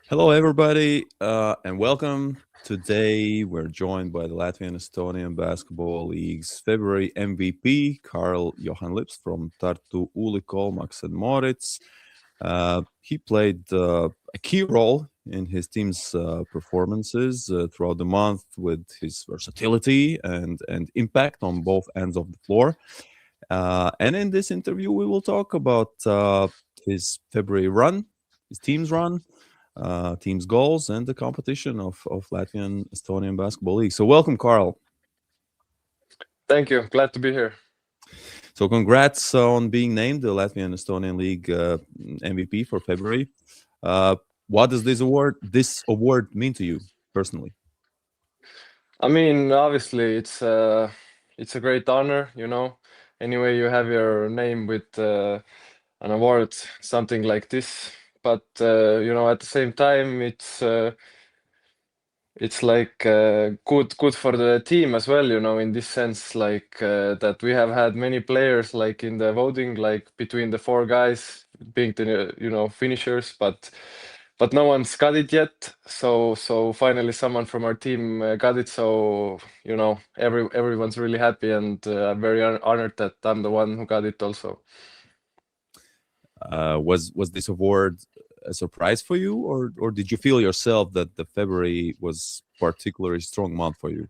Hello, everybody, and welcome. Today, we're joined by the Latvian-Estonian Basketball League's February MVP, Karl-Johan Lips from Tartu Ülikool Maks Moorits. He played a key role in his team's performances throughout the month with his versatility and impact on both ends of the floor. And in this interview, we will talk about his February run, his team's run, team's goals, and the competition of Latvian Estonian Basketball League. So, welcome, Carl. Thank you. Glad to be here. So, congrats on being named the Latvian Estonian League MVP for February. What does this award mean to you personally? I mean, obviously, it's a great honor. Anyway, you have your name with an award, something like this. But at the same time, it's like good for the team as well. In this sense, like that we have had many players like in the voting, like between the four guys being the finishers, but no one's got it yet. So finally, someone from our team got it. So everyone's really happy, and I'm very honored that I'm the one who got it also. Was this award a surprise for you, or did you feel yourself that the February was particularly strong month for you?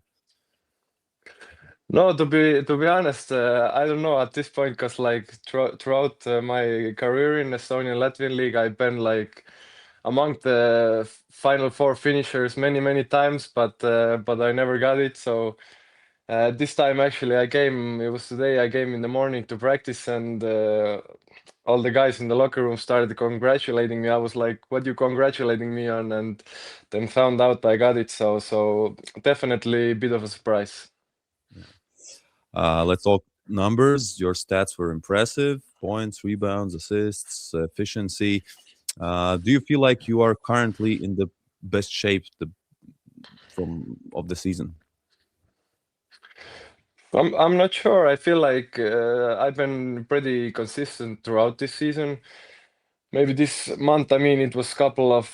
No, to be honest, I don't know at this point because like throughout my career in Estonian Latvian league, I've been like among the final four finishers many times, but I never got it. So this time actually I came. It was today. I came in the morning to practice, and all the guys in the locker room started congratulating me. I was like, "What you congratulating me on?" And then found out I got it. So definitely a bit of a surprise. Let's talk numbers. Your stats were impressive: points, rebounds, assists, efficiency. Do you feel like you are currently in the best shape from of the season? I'm not sure. I feel like I've been pretty consistent throughout this season. Maybe this month, I mean, it was a couple of,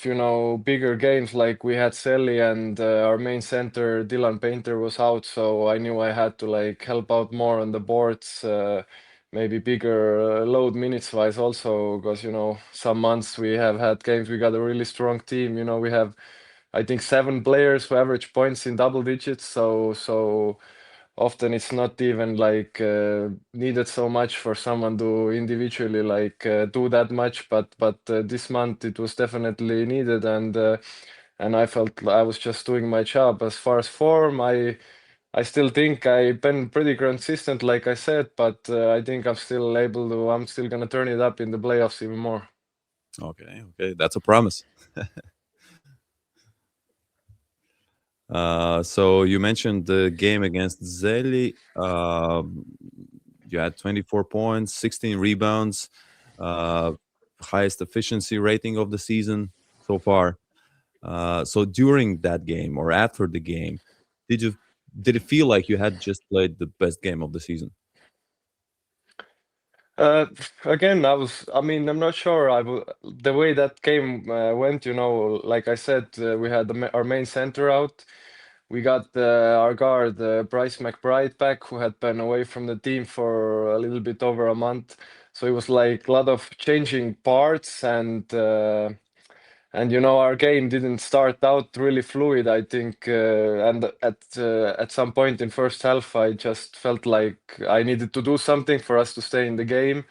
bigger games. Like we had Selly and our main center, Dylan Painter, was out. So I knew I had to like help out more on the boards, maybe bigger load minutes wise also, because, some months we have had games. We got a really strong team. We have, I think, 7 players who average points in double digits. So often it's not even like needed so much for someone to individually like do that much, but this month it was definitely needed, and I felt I was just doing my job. As far as form, I still think I've been pretty consistent, like I said, but I think I'm still gonna turn it up in the playoffs even more. Okay, that's a promise. So you mentioned the game against Zeli. You had 24 points, 16 rebounds, uh, highest efficiency rating of the season so far. So during that game or after the game, did you did it feel like you had just played the best game of the season? Uh, Again, I mean, I'm not sure. The way that game went, like I said, we had our main center out. We got our guard, Bryce McBride, back, who had been away from the team for a little bit over a month. So it was like a lot of changing parts, and our game didn't start out really fluid, I think. And at some point in first half, I just felt like I needed to do something for us to stay in the game.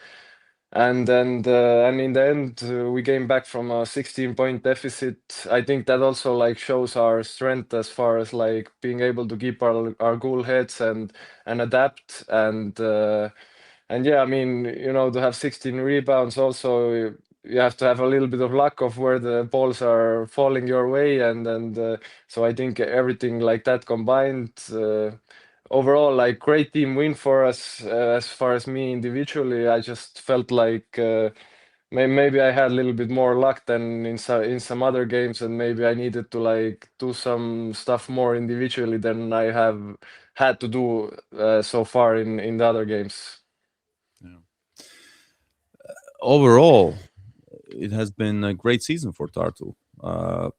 And in the end, we came back from a 16-point deficit. I think that also like shows our strength as far as like being able to keep our cool heads and adapt. And yeah, I mean, to have 16 rebounds also, you have to have a little bit of luck of where the balls are falling your way, and so I think everything like that combined. Overall, like great team win for us. As far as me individually, I just felt like maybe I had a little bit more luck than in some other games, and maybe I needed to like do some stuff more individually than I have had to do so far in the other games. Yeah. Overall, it has been a great season for Tartu.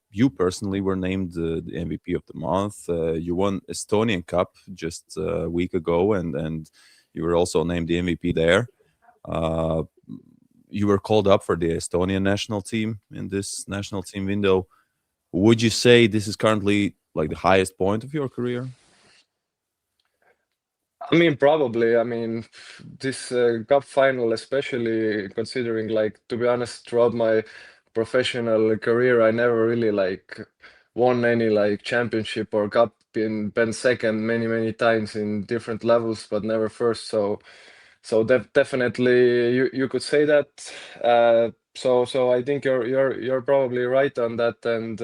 You personally were named the MVP of the month. You won Estonian Cup just a week ago, and you were also named the MVP there. Uh, you were called up for the Estonian national team in this national team window. Would you say this is currently like the highest point of your career? I mean, probably. I mean, this cup final, especially considering, like, to be honest, throughout my professional career, I never really like won any like championship or cup. Been second many times in different levels, but never first. So definitely you could say that. So I think you're probably right on that, and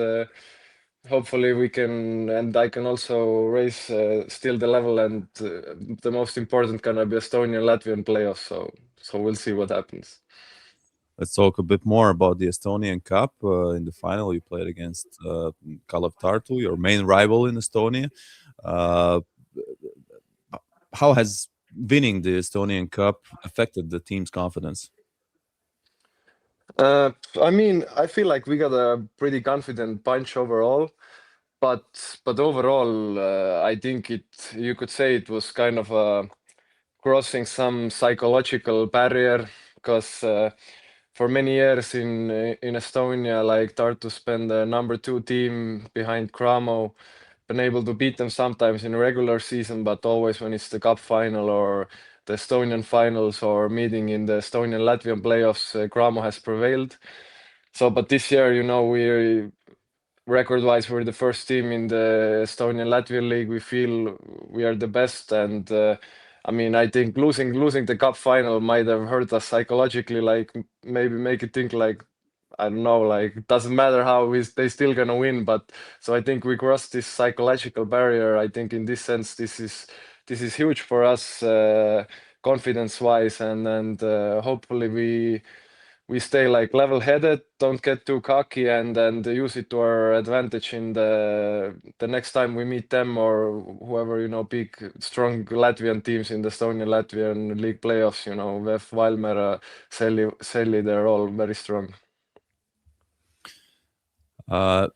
hopefully we can, and I can also raise still the level, and the most important gonna be Estonian Latvian playoffs. So we'll see what happens. Let's talk a bit more about the Estonian Cup. In the final, you played against Kalev Tartu, your main rival in Estonia. Uh, how has winning the Estonian Cup affected the team's confidence? Uh, I mean, I feel like we got a pretty confident bunch overall, but overall, I think it you could say it was kind of a crossing some psychological barrier because for many years in Estonia, like Tartu's been the number two team behind Cramo, been able to beat them sometimes in a regular season, but always when it's the cup final or the Estonian finals or meeting in the Estonian Latvian playoffs, Cramo has prevailed. So, but this year, we record-wise, we're the first team in the Estonian Latvian league. We feel we are the best, and I mean, I think losing the cup final might have hurt us psychologically. Like maybe make it think like I don't know, like it doesn't matter how they still gonna win. But so I think we crossed this psychological barrier. I think in this sense, this is huge for us, confidence-wise, and hopefully we stay like level-headed, don't get too cocky, and use it to our advantage in the next time we meet them or whoever, big strong Latvian teams in the Estonian Latvian league playoffs. VEF, Valmiera, Selli, they're all very strong. Uh,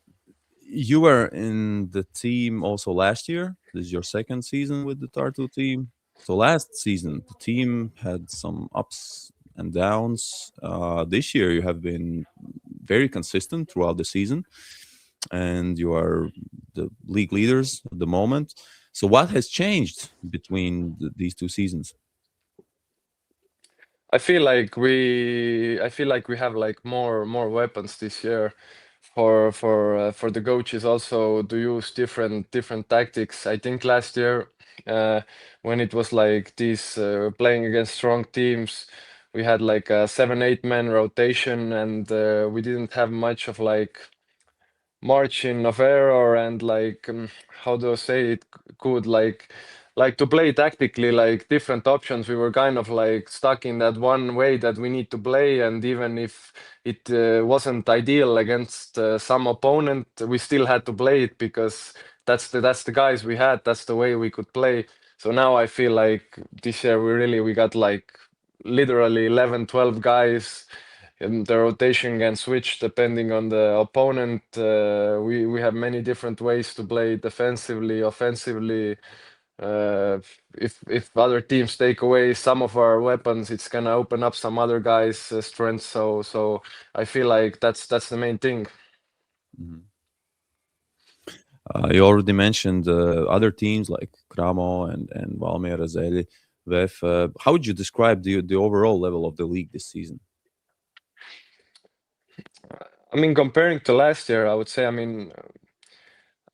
you were in the team also last year. This is your second season with the Tartu team. So last season, the team had some ups and downs. This year, you have been very consistent throughout the season, and you are the league leaders at the moment. So what has changed between these two seasons? I feel like we have like more weapons this year for the coaches also to use different tactics. I think last year, uh, when it was like these playing against strong teams, we had like a 7-8 man rotation, and we didn't have much of like margin of error, and like how do I say it good, like to play tactically like different options. We were kind of like stuck in that one way that we need to play, and even if it wasn't ideal against some opponent, we still had to play it because that's the guys we had, that's the way we could play. So now I feel like this year we got like literally 11 12 guys, and the rotation can switch depending on the opponent. We have many different ways to play defensively, offensively. Uh, if other teams take away some of our weapons, it's gonna open up some other guys' strengths. So I feel like that's the main thing. Mhm. You already mentioned other teams like Kramo and Valmiera, Zeli, VEF. How would you describe the overall level of the league this season? I mean, comparing to last year, I would say, I mean,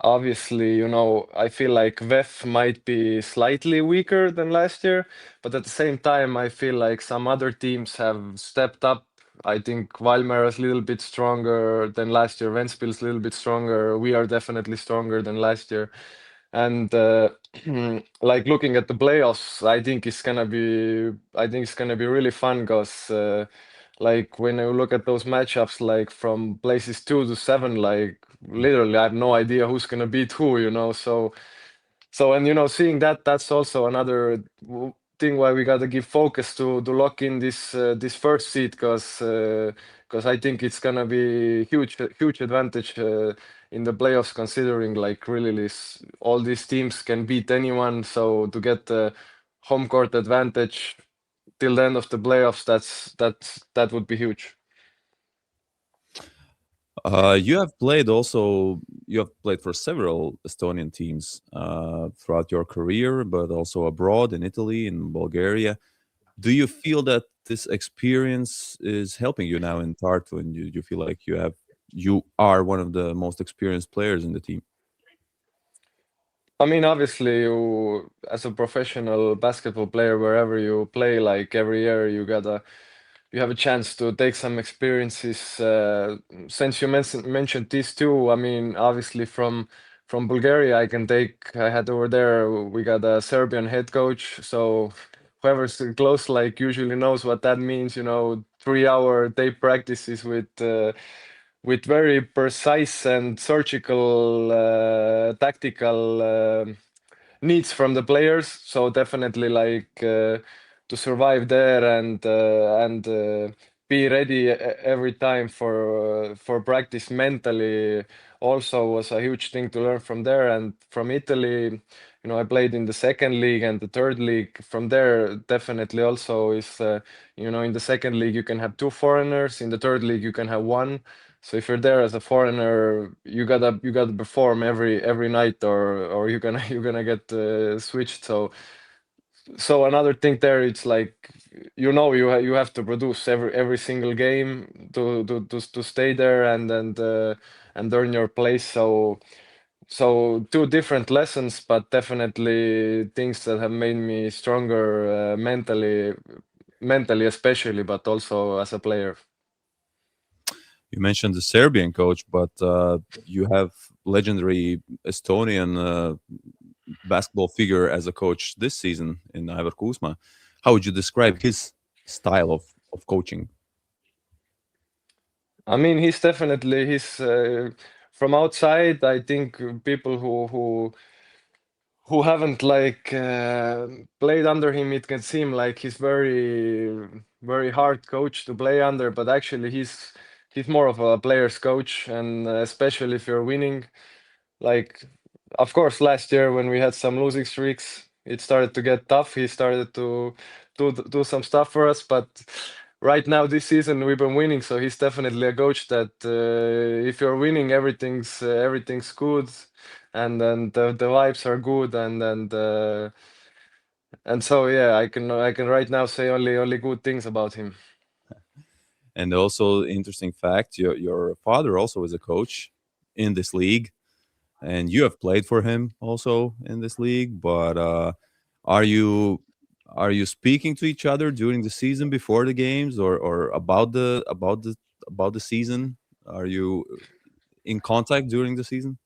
obviously, I feel like VEF might be slightly weaker than last year, but at the same time, I feel like some other teams have stepped up. I think Valmiera is a little bit stronger than last year. Ventspils a little bit stronger. We are definitely stronger than last year. And like looking at the playoffs, I think it's gonna be really fun because like when you look at those matchups, like from places 2 to 7, like literally I have no idea who's gonna beat who. So and seeing that's also another thing why we gotta give focus to lock in this first seed, because because I think it's gonna be huge advantage in the playoffs, considering like really all these teams can beat anyone. So to get the home court advantage till the end of the playoffs, that would be huge. You have played also. You have played for several Estonian teams throughout your career, but also abroad in Italy, in Bulgaria. Do you feel that this experience is helping you now in Tartu, and you feel like you are one of the most experienced players in the team? I mean, obviously, as a professional basketball player, wherever you play, like every year, you have a chance to take some experiences. Since you mentioned these two, I mean, obviously from Bulgaria, I had over there. We got a Serbian head coach, so whoever's close, like, usually knows what that means. 3-hour day practices with very precise and surgical, tactical. Needs from the players. So definitely like to survive there and be ready every time for practice mentally also was a huge thing to learn from there. And from Italy, I played in the second league and the third league. From there, definitely also is in the second league you can have two foreigners, in the third league you can have one. So if you're there as a foreigner, you gotta perform every night, or you're gonna you're gonna get switched. So another thing there, it's like you have to produce every single game to stay there and earn your place. So two different lessons, but definitely things that have made me stronger mentally especially, but also as a player. You mentioned the Serbian coach, but you have legendary Estonian basketball figure as a coach this season in Ivar Kuzma. How would you describe his style of coaching? I mean, he's from outside. I think people who haven't like played under him, it can seem like he's very hard coach to play under, but actually he's more of a player's coach, and especially if you're winning. Like, of course, last year when we had some losing streaks, it started to get tough. He started to do some stuff for us, but right now this season we've been winning, so he's definitely a coach that if you're winning, everything's good, and the vibes are good, and so yeah, I can right now say only good things about him. And also, interesting fact: your father also is a coach in this league, and you have played for him also in this league. But are you are you speaking to each other during the season before the games, or about the season? Are you in contact during the season?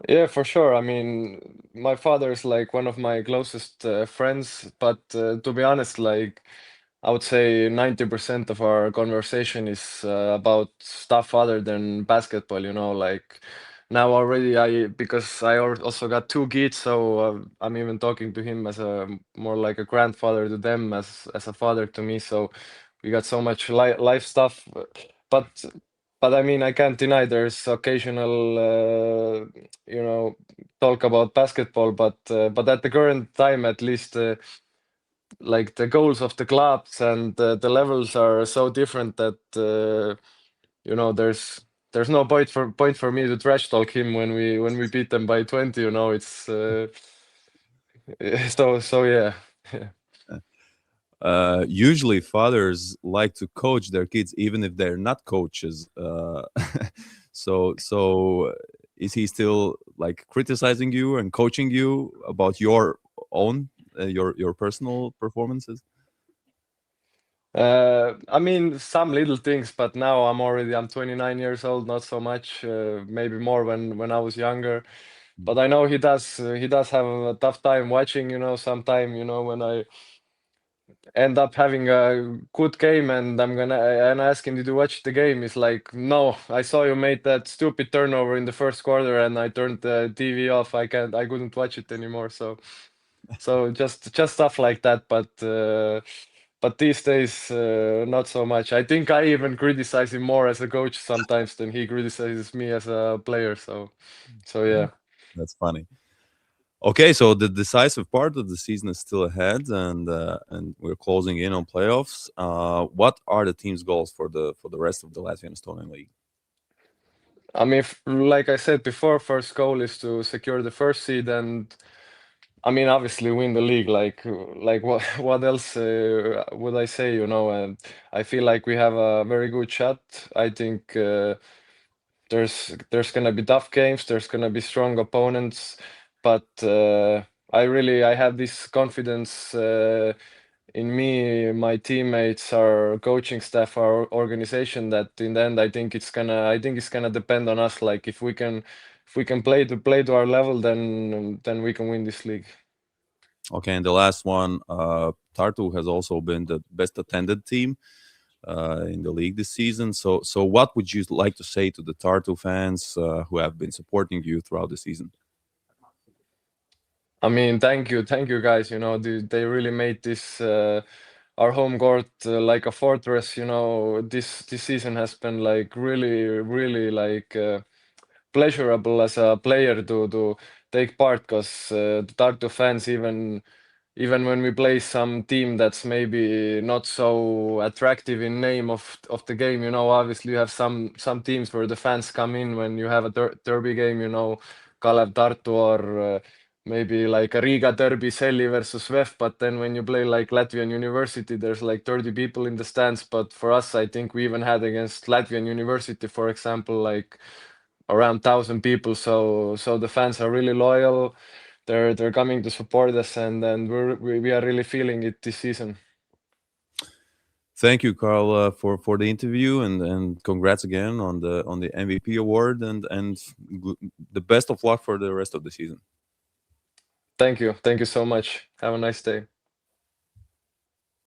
Yeah, for sure. I mean, my father is like one of my closest friends, but to be honest, like I would say 90% of our conversation is about stuff other than basketball, like now already because also got two kids, so I'm even talking to him as a more like a grandfather to them as a father to me. So we got so much life stuff, but I mean, I can't deny there's occasional, talk about basketball, but at the current time, at least, like the goals of the clubs and the levels are so different that there's no point for me to trash talk him when we beat them by 20. It's so yeah. Usually, fathers like to coach their kids, even if they're not coaches. So, is he still like criticizing you and coaching you about your own your personal performances? I mean, some little things, but now I'm 29 years old, not so much, maybe more when I was younger. But I know he does have a tough time watching, sometime, when I end up having a good game and and I ask him, did you watch the game? He's like, no, I saw you made that stupid turnover in the first quarter and I turned the TV off. I couldn't watch it anymore. So just stuff like that. But but these days not so much. I think I even criticize him more as a coach sometimes than he criticizes me as a player. So Mm, yeah. that's funny. Okay, so the decisive part of the season is still ahead, and we're closing in on playoffs. What are the team's goals for the rest of the Latvian Estonian league? I mean, like I said before, first goal is to secure the first seed, and I mean, obviously win the league. Like what what else would I say? You know, and I feel like we have a very good shot. I think there's gonna be tough games. There's gonna be strong opponents, but I have this confidence in me, my teammates, our coaching staff, our organization, that in the end I think it's gonna depend on us. Like if we can play to our level, then we can win this league. Okay, and the last one, Tartu has also been the best attended team in the league this season. So what would you like to say to the Tartu fans who have been supporting you throughout the season? I mean, thank you guys. You know, they really made this our home court like a fortress. You know, this season has been like really like pleasurable as a player to take part, because the Tartu fans, even when we play some team that's maybe not so attractive in name of the game, you know, obviously you have some teams where the fans come in when you have a derby game, you know, Kalev Tartu, or maybe like a Riga derby, Selli versus VEF. But then when you play like Latvian University, there's like 30 people in the stands. But for us, I think we even had against Latvian University, for example, like around 1,000 people. So the fans are really loyal. They're coming to support us, and we are really feeling it this season. Thank you, Carl, for the interview, and congrats again on the MVP award, the best of luck for the rest of the season. Thank you so much. Have a nice day.